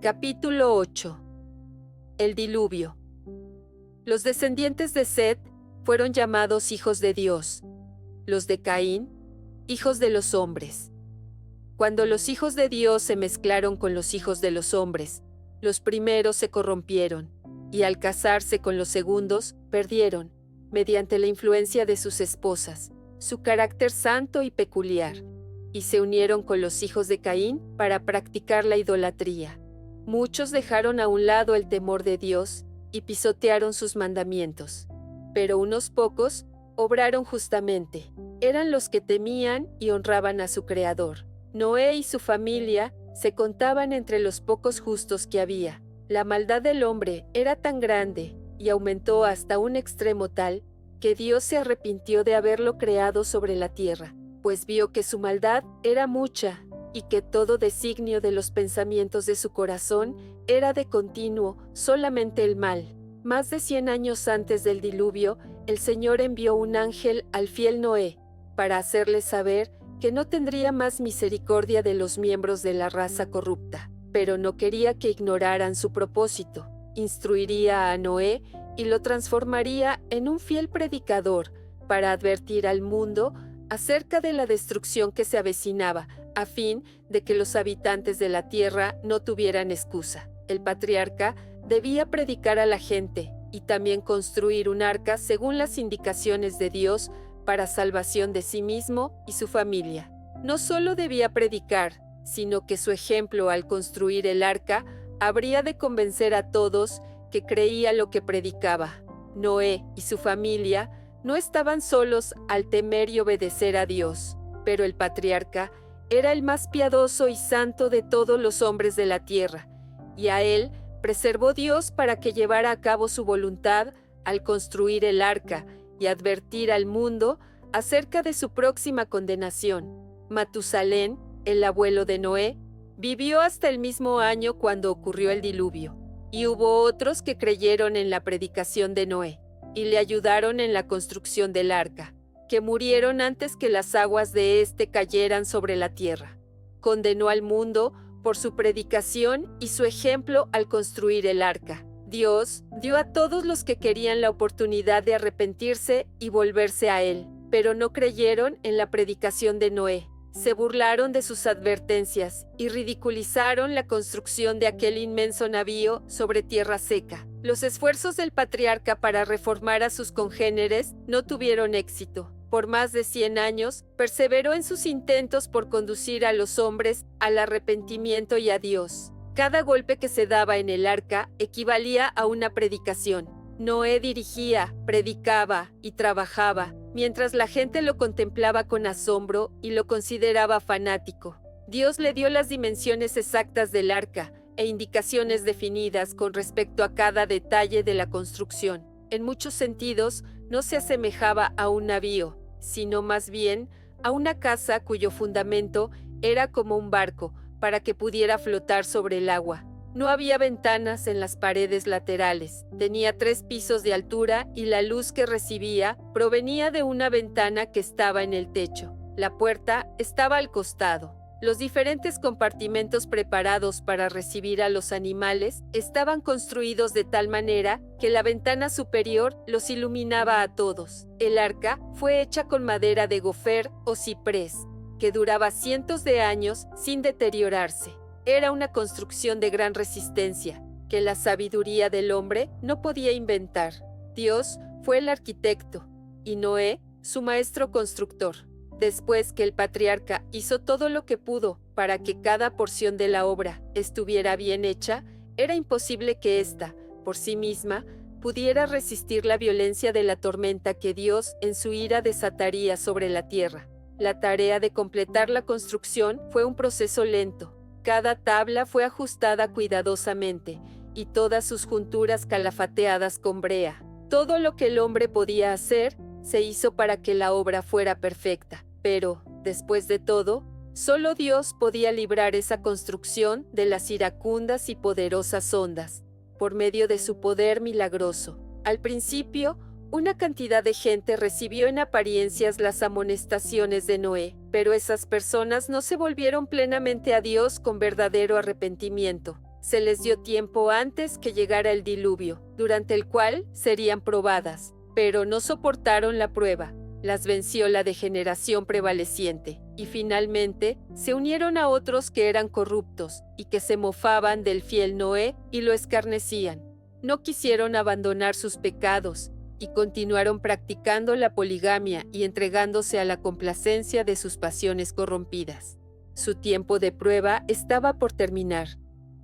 Capítulo 8. El diluvio. Los descendientes de Set fueron llamados hijos de Dios, los de Caín, hijos de los hombres. Cuando los hijos de Dios se mezclaron con los hijos de los hombres, los primeros se corrompieron, y al casarse con los segundos, perdieron, mediante la influencia de sus esposas, su carácter santo y peculiar, y se unieron con los hijos de Caín para practicar la idolatría. Muchos dejaron a un lado el temor de Dios y pisotearon sus mandamientos, pero unos pocos obraron justamente. Eran los que temían y honraban a su Creador. Noé y su familia se contaban entre los pocos justos que había. La maldad del hombre era tan grande y aumentó hasta un extremo tal que Dios se arrepintió de haberlo creado sobre la tierra, pues vio que su maldad era mucha y que todo designio de los pensamientos de su corazón era de continuo solamente el mal. Más de 100 años antes del diluvio, el Señor envió un ángel al fiel Noé para hacerle saber que no tendría más misericordia de los miembros de la raza corrupta, pero no quería que ignoraran su propósito. Instruiría a Noé y lo transformaría en un fiel predicador para advertir al mundo acerca de la destrucción que se avecinaba, a fin de que los habitantes de la tierra no tuvieran excusa. El patriarca debía predicar a la gente y también construir un arca según las indicaciones de Dios para salvación de sí mismo y su familia. No solo debía predicar, sino que su ejemplo al construir el arca habría de convencer a todos que creía lo que predicaba. Noé y su familia no estaban solos al temer y obedecer a Dios, pero el patriarca era el más piadoso y santo de todos los hombres de la tierra, y a él preservó Dios para que llevara a cabo su voluntad al construir el arca y advertir al mundo acerca de su próxima condenación. Matusalén, el abuelo de Noé, vivió hasta el mismo año cuando ocurrió el diluvio, y hubo otros que creyeron en la predicación de Noé y le ayudaron en la construcción del arca, que murieron antes que las aguas de éste cayeran sobre la tierra. Condenó al mundo por su predicación y su ejemplo al construir el arca. Dios dio a todos los que querían la oportunidad de arrepentirse y volverse a Él, pero no creyeron en la predicación de Noé. Se burlaron de sus advertencias y ridiculizaron la construcción de aquel inmenso navío sobre tierra seca. Los esfuerzos del patriarca para reformar a sus congéneres no tuvieron éxito. Por más de 100 años, perseveró en sus intentos por conducir a los hombres al arrepentimiento y a Dios. Cada golpe que se daba en el arca equivalía a una predicación. Noé dirigía, predicaba y trabajaba, mientras la gente lo contemplaba con asombro y lo consideraba fanático. Dios le dio las dimensiones exactas del arca e indicaciones definidas con respecto a cada detalle de la construcción. En muchos sentidos, no se asemejaba a un navío, sino más bien a una casa cuyo fundamento era como un barco para que pudiera flotar sobre el agua. No había ventanas en las paredes laterales, tenía 3 pisos de altura y la luz que recibía provenía de una ventana que estaba en el techo. La puerta estaba al costado. Los diferentes compartimentos preparados para recibir a los animales estaban construidos de tal manera que la ventana superior los iluminaba a todos. El arca fue hecha con madera de gofer o ciprés, que duraba cientos de años sin deteriorarse. Era una construcción de gran resistencia, que la sabiduría del hombre no podía inventar. Dios fue el arquitecto, y Noé su maestro constructor. Después que el patriarca hizo todo lo que pudo para que cada porción de la obra estuviera bien hecha, era imposible que ésta, por sí misma, pudiera resistir la violencia de la tormenta que Dios en su ira desataría sobre la tierra. La tarea de completar la construcción fue un proceso lento. Cada tabla fue ajustada cuidadosamente y todas sus junturas calafateadas con brea. Todo lo que el hombre podía hacer se hizo para que la obra fuera perfecta. Pero, después de todo, solo Dios podía librar esa construcción de las iracundas y poderosas ondas, por medio de su poder milagroso. Al principio, una cantidad de gente recibió en apariencias las amonestaciones de Noé, pero esas personas no se volvieron plenamente a Dios con verdadero arrepentimiento. Se les dio tiempo antes que llegara el diluvio, durante el cual serían probadas, pero no soportaron la prueba. Las venció la degeneración prevaleciente, y finalmente se unieron a otros que eran corruptos y que se mofaban del fiel Noé y lo escarnecían. No quisieron abandonar sus pecados y continuaron practicando la poligamia y entregándose a la complacencia de sus pasiones corrompidas. Su tiempo de prueba estaba por terminar.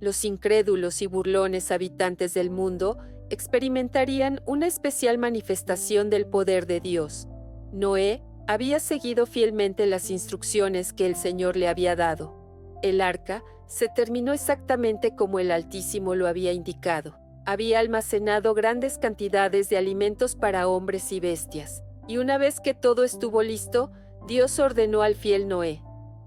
Los incrédulos y burlones habitantes del mundo experimentarían una especial manifestación del poder de Dios. Noé había seguido fielmente las instrucciones que el Señor le había dado. El arca se terminó exactamente como el Altísimo lo había indicado. Había almacenado grandes cantidades de alimentos para hombres y bestias, y una vez que todo estuvo listo, Dios ordenó al fiel Noé: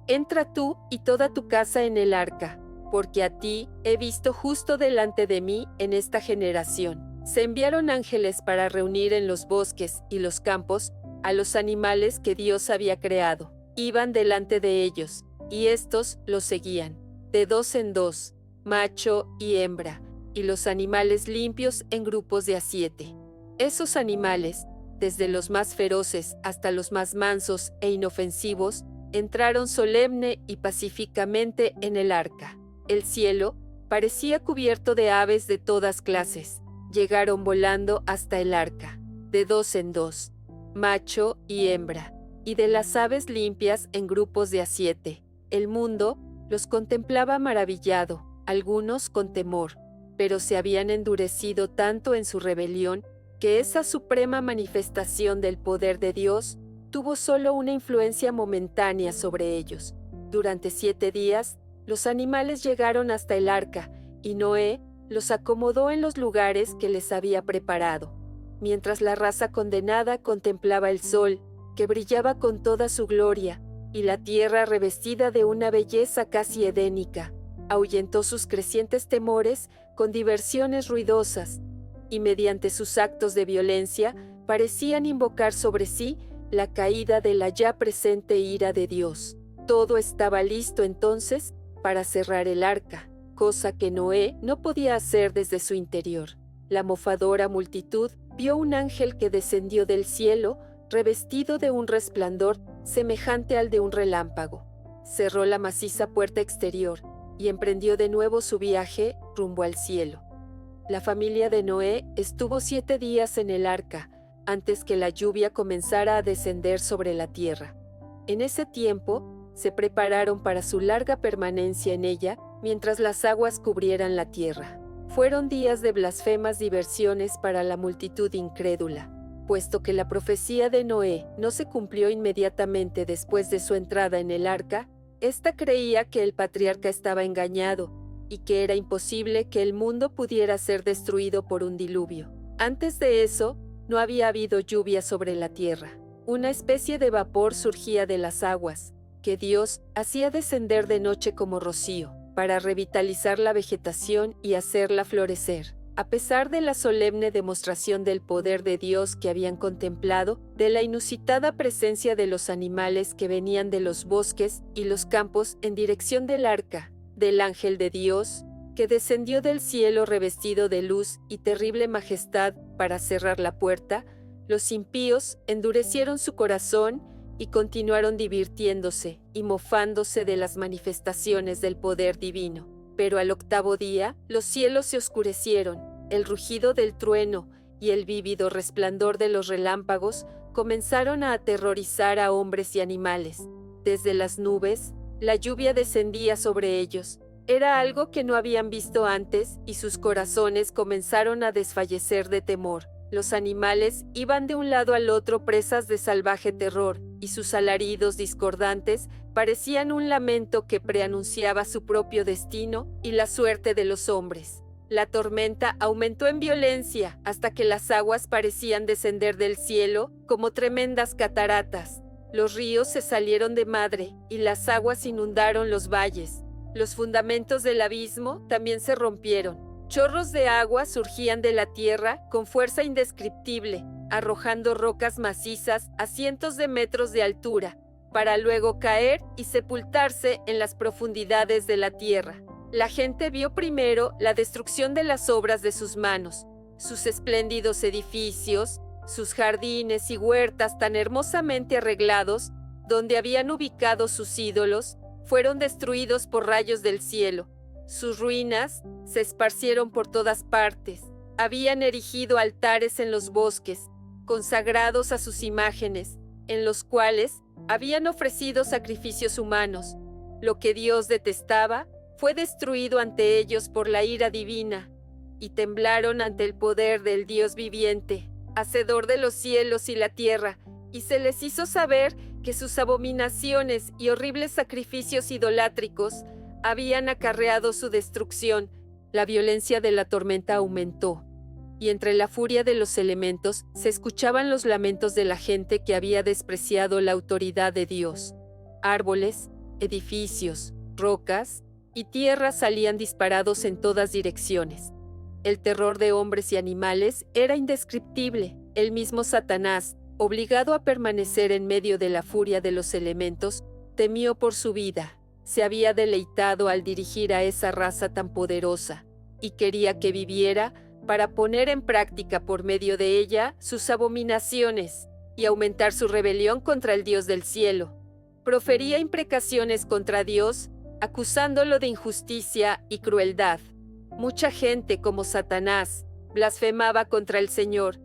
«Entra tú y toda tu casa en el arca, porque a ti he visto justo delante de mí en esta generación». Se enviaron ángeles para reunir en los bosques y los campos a los animales que Dios había creado. Iban delante de ellos, y éstos los seguían, de dos en dos, macho y hembra, y los animales limpios en grupos de a 7. Esos animales, desde los más feroces hasta los más mansos e inofensivos, entraron solemne y pacíficamente en el arca. El cielo parecía cubierto de aves de todas clases. Llegaron volando hasta el arca, de dos en dos, macho y hembra, y de las aves limpias en grupos de a 7. El mundo los contemplaba maravillado, algunos con temor, pero se habían endurecido tanto en su rebelión que esa suprema manifestación del poder de Dios tuvo solo una influencia momentánea sobre ellos. Durante 7 días, los animales llegaron hasta el arca, y Noé los acomodó en los lugares que les había preparado. Mientras la raza condenada contemplaba el sol, que brillaba con toda su gloria, y la tierra revestida de una belleza casi edénica, ahuyentó sus crecientes temores con diversiones ruidosas, y mediante sus actos de violencia parecían invocar sobre sí la caída de la ya presente ira de Dios. Todo estaba listo entonces para cerrar el arca, cosa que Noé no podía hacer desde su interior. La mofadora multitud vio un ángel que descendió del cielo, revestido de un resplandor semejante al de un relámpago. Cerró la maciza puerta exterior y emprendió de nuevo su viaje rumbo al cielo. La familia de Noé estuvo 7 días en el arca, antes que la lluvia comenzara a descender sobre la tierra. En ese tiempo, se prepararon para su larga permanencia en ella, mientras las aguas cubrieran la tierra. Fueron días de blasfemas diversiones para la multitud incrédula, puesto que la profecía de Noé no se cumplió inmediatamente después de su entrada en el arca. Ésta creía que el patriarca estaba engañado y que era imposible que el mundo pudiera ser destruido por un diluvio. Antes de eso, no había habido lluvia sobre la tierra. Una especie de vapor surgía de las aguas, que Dios hacía descender de noche como rocío, para revitalizar la vegetación y hacerla florecer. A pesar de la solemne demostración del poder de Dios que habían contemplado, de la inusitada presencia de los animales que venían de los bosques y los campos en dirección del arca, del ángel de Dios, que descendió del cielo revestido de luz y terrible majestad para cerrar la puerta, los impíos endurecieron su corazón y continuaron divirtiéndose y mofándose de las manifestaciones del poder divino. Pero al 8º día, los cielos se oscurecieron, el rugido del trueno y el vívido resplandor de los relámpagos comenzaron a aterrorizar a hombres y animales. Desde las nubes, la lluvia descendía sobre ellos. Era algo que no habían visto antes y sus corazones comenzaron a desfallecer de temor. Los animales iban de un lado al otro presas de salvaje terror, y sus alaridos discordantes parecían un lamento que preanunciaba su propio destino y la suerte de los hombres. La tormenta aumentó en violencia hasta que las aguas parecían descender del cielo como tremendas cataratas. Los ríos se salieron de madre y las aguas inundaron los valles. Los fundamentos del abismo también se rompieron. Chorros de agua surgían de la tierra con fuerza indescriptible, arrojando rocas macizas a cientos de metros de altura, para luego caer y sepultarse en las profundidades de la tierra. La gente vio primero la destrucción de las obras de sus manos, sus espléndidos edificios, sus jardines y huertas tan hermosamente arreglados, donde habían ubicado sus ídolos, fueron destruidos por rayos del cielo. Sus ruinas se esparcieron por todas partes. Habían erigido altares en los bosques, consagrados a sus imágenes, en los cuales habían ofrecido sacrificios humanos. Lo que Dios detestaba fue destruido ante ellos por la ira divina, y temblaron ante el poder del Dios viviente, hacedor de los cielos y la tierra, y se les hizo saber que sus abominaciones y horribles sacrificios idolátricos habían acarreado su destrucción. La violencia de la tormenta aumentó, y entre la furia de los elementos se escuchaban los lamentos de la gente que había despreciado la autoridad de Dios. Árboles, edificios, rocas y tierra salían disparados en todas direcciones. El terror de hombres y animales era indescriptible. El mismo Satanás, obligado a permanecer en medio de la furia de los elementos, temió por su vida. Se había deleitado al dirigir a esa raza tan poderosa, y quería que viviera para poner en práctica por medio de ella sus abominaciones y aumentar su rebelión contra el Dios del cielo. Profería imprecaciones contra Dios, acusándolo de injusticia y crueldad. Mucha gente, como Satanás, blasfemaba contra el Señor,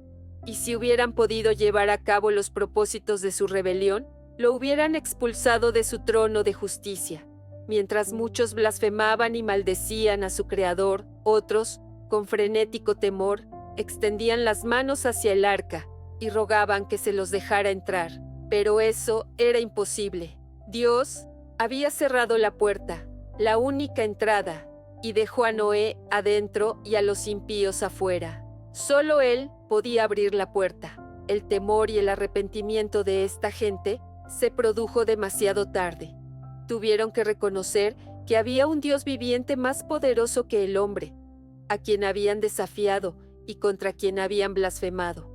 y si hubieran podido llevar a cabo los propósitos de su rebelión, lo hubieran expulsado de su trono de justicia. Mientras muchos blasfemaban y maldecían a su Creador, otros, con frenético temor, extendían las manos hacia el arca y rogaban que se los dejara entrar. Pero eso era imposible. Dios había cerrado la puerta, la única entrada, y dejó a Noé adentro y a los impíos afuera. Solo él podía abrir la puerta. El temor y el arrepentimiento de esta gente se produjo demasiado tarde. Tuvieron que reconocer que había un Dios viviente más poderoso que el hombre, a quien habían desafiado y contra quien habían blasfemado.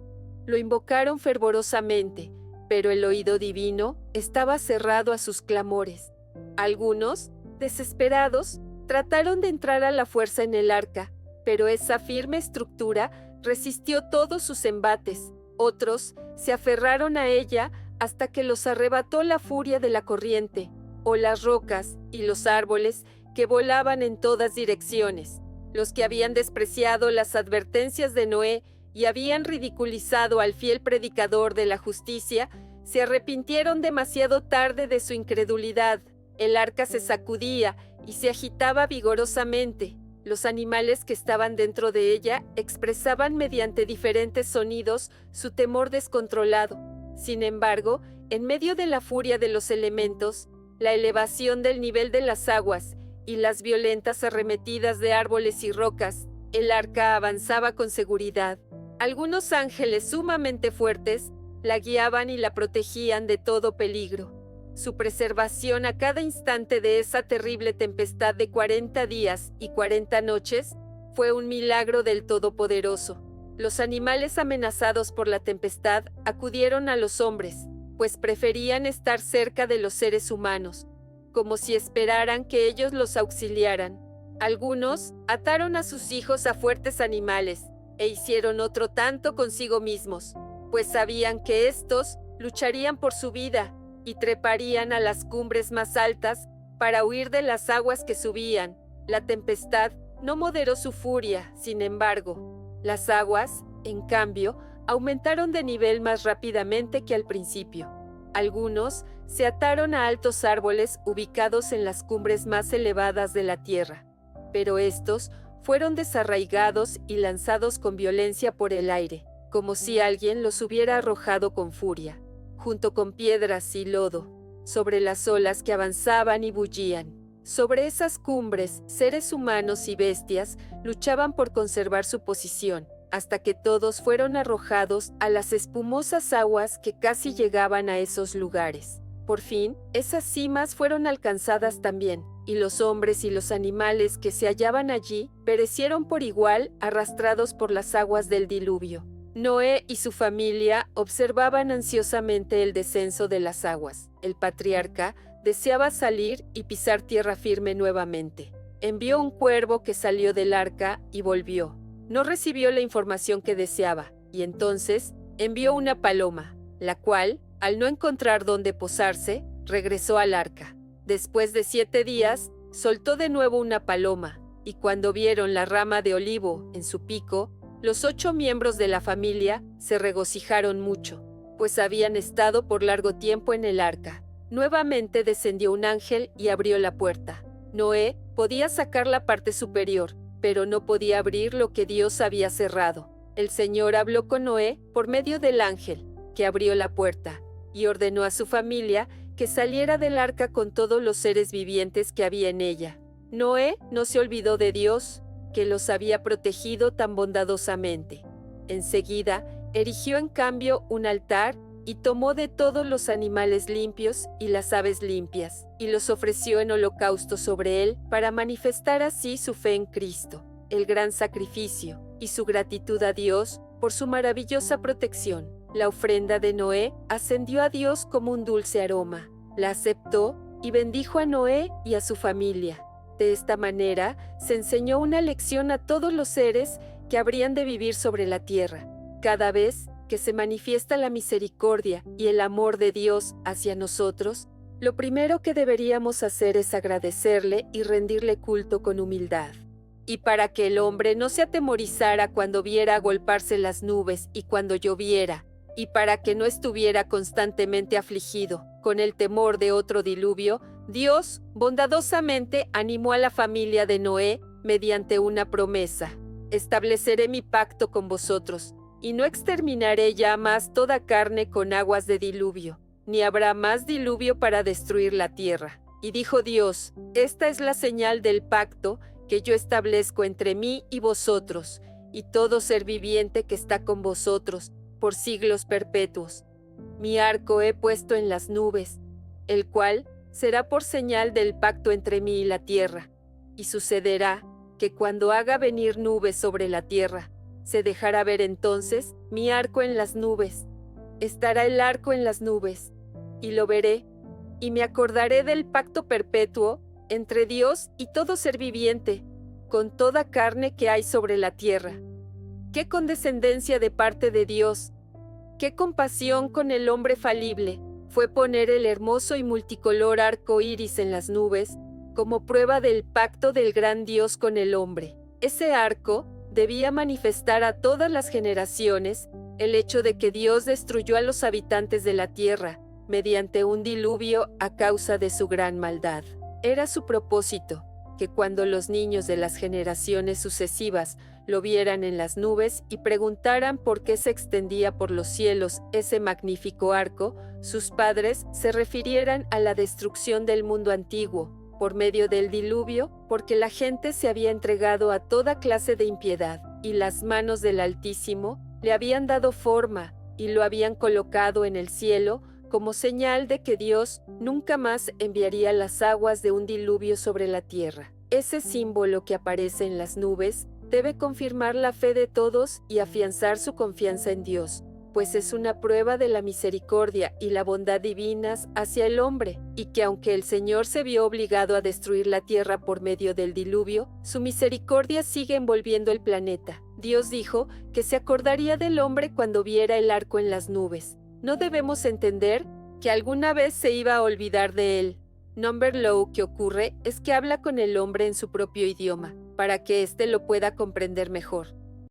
Lo invocaron fervorosamente, pero el oído divino estaba cerrado a sus clamores. Algunos, desesperados, trataron de entrar a la fuerza en el arca, pero esa firme estructura resistió todos sus embates. Otros se aferraron a ella hasta que los arrebató la furia de la corriente, o las rocas y los árboles que volaban en todas direcciones. Los que habían despreciado las advertencias de Noé y habían ridiculizado al fiel predicador de la justicia, se arrepintieron demasiado tarde de su incredulidad. El arca se sacudía y se agitaba vigorosamente. Los animales que estaban dentro de ella expresaban mediante diferentes sonidos su temor descontrolado. Sin embargo, en medio de la furia de los elementos, la elevación del nivel de las aguas y las violentas arremetidas de árboles y rocas, el arca avanzaba con seguridad. Algunos ángeles sumamente fuertes la guiaban y la protegían de todo peligro. Su preservación a cada instante de esa terrible tempestad de 40 días y 40 noches fue un milagro del Todopoderoso. Los animales amenazados por la tempestad acudieron a los hombres, pues preferían estar cerca de los seres humanos, como si esperaran que ellos los auxiliaran. Algunos ataron a sus hijos a fuertes animales e hicieron otro tanto consigo mismos, pues sabían que éstos lucharían por su vida y treparían a las cumbres más altas para huir de las aguas que subían. La tempestad no moderó su furia, sin embargo. Las aguas, en cambio, aumentaron de nivel más rápidamente que al principio. Algunos se ataron a altos árboles ubicados en las cumbres más elevadas de la tierra, pero estos fueron desarraigados y lanzados con violencia por el aire, como si alguien los hubiera arrojado con furia, junto con piedras y lodo, sobre las olas que avanzaban y bullían. Sobre esas cumbres, seres humanos y bestias luchaban por conservar su posición, hasta que todos fueron arrojados a las espumosas aguas que casi llegaban a esos lugares. Por fin, esas cimas fueron alcanzadas también, y los hombres y los animales que se hallaban allí perecieron por igual, arrastrados por las aguas del diluvio. Noé y su familia observaban ansiosamente el descenso de las aguas. El patriarca deseaba salir y pisar tierra firme nuevamente. envió un cuervo que salió del arca y volvió. No recibió la información que deseaba, y entonces envió una paloma, la cual, al no encontrar dónde posarse, regresó al arca. Después de 7 días, soltó de nuevo una paloma, y cuando vieron la rama de olivo en su pico, los 8 miembros de la familia se regocijaron mucho, pues habían estado por largo tiempo en el arca. Nuevamente descendió un ángel y abrió la puerta. Noé podía sacar la parte superior, pero no podía abrir lo que Dios había cerrado. El Señor habló con Noé por medio del ángel, que abrió la puerta, y ordenó a su familia que saliera del arca con todos los seres vivientes que había en ella. Noé no se olvidó de Dios, que los había protegido tan bondadosamente. Enseguida, erigió en cambio un altar y tomó de todos los animales limpios y las aves limpias, y los ofreció en holocausto sobre él para manifestar así su fe en Cristo, el gran sacrificio, y su gratitud a Dios por su maravillosa protección. La ofrenda de Noé ascendió a Dios como un dulce aroma. La aceptó y bendijo a Noé y a su familia. De esta manera, se enseñó una lección a todos los seres que habrían de vivir sobre la tierra. Cada vez que se manifiesta la misericordia y el amor de Dios hacia nosotros, lo primero que deberíamos hacer es agradecerle y rendirle culto con humildad. Y para que el hombre no se atemorizara cuando viera agolparse las nubes y cuando lloviera, y para que no estuviera constantemente afligido con el temor de otro diluvio, Dios bondadosamente animó a la familia de Noé mediante una promesa: estableceré mi pacto con vosotros, y no exterminaré ya más toda carne con aguas de diluvio, ni habrá más diluvio para destruir la tierra. Y dijo Dios: esta es la señal del pacto que yo establezco entre mí y vosotros, y todo ser viviente que está con vosotros, por siglos perpetuos. Mi arco he puesto en las nubes, el cual será por señal del pacto entre mí y la tierra. Y sucederá que cuando haga venir nubes sobre la tierra, se dejará ver entonces mi arco en las nubes. Estará el arco en las nubes, y lo veré, y me acordaré del pacto perpetuo entre Dios y todo ser viviente, con toda carne que hay sobre la tierra. ¡Qué condescendencia de parte de Dios! ¡Qué compasión con el hombre falible! Fue poner el hermoso y multicolor arco iris en las nubes como prueba del pacto del gran Dios con el hombre. Ese arco debía manifestar a todas las generaciones el hecho de que Dios destruyó a los habitantes de la tierra mediante un diluvio a causa de su gran maldad. Era su propósito que cuando los niños de las generaciones sucesivas lo vieran en las nubes y preguntaran por qué se extendía por los cielos ese magnífico arco, sus padres se refirieran a la destrucción del mundo antiguo por medio del diluvio, porque la gente se había entregado a toda clase de impiedad, y las manos del Altísimo le habían dado forma y lo habían colocado en el cielo como señal de que Dios nunca más enviaría las aguas de un diluvio sobre la tierra. Ese símbolo que aparece en las nubes debe confirmar la fe de todos y afianzar su confianza en Dios, pues es una prueba de la misericordia y la bondad divinas hacia el hombre, y que aunque el Señor se vio obligado a destruir la tierra por medio del diluvio, su misericordia sigue envolviendo el planeta. Dios dijo que se acordaría del hombre cuando viera el arco en las nubes. No debemos entender que alguna vez se iba a olvidar de él. Lo que ocurre es que habla con el hombre en su propio idioma, para que éste lo pueda comprender mejor.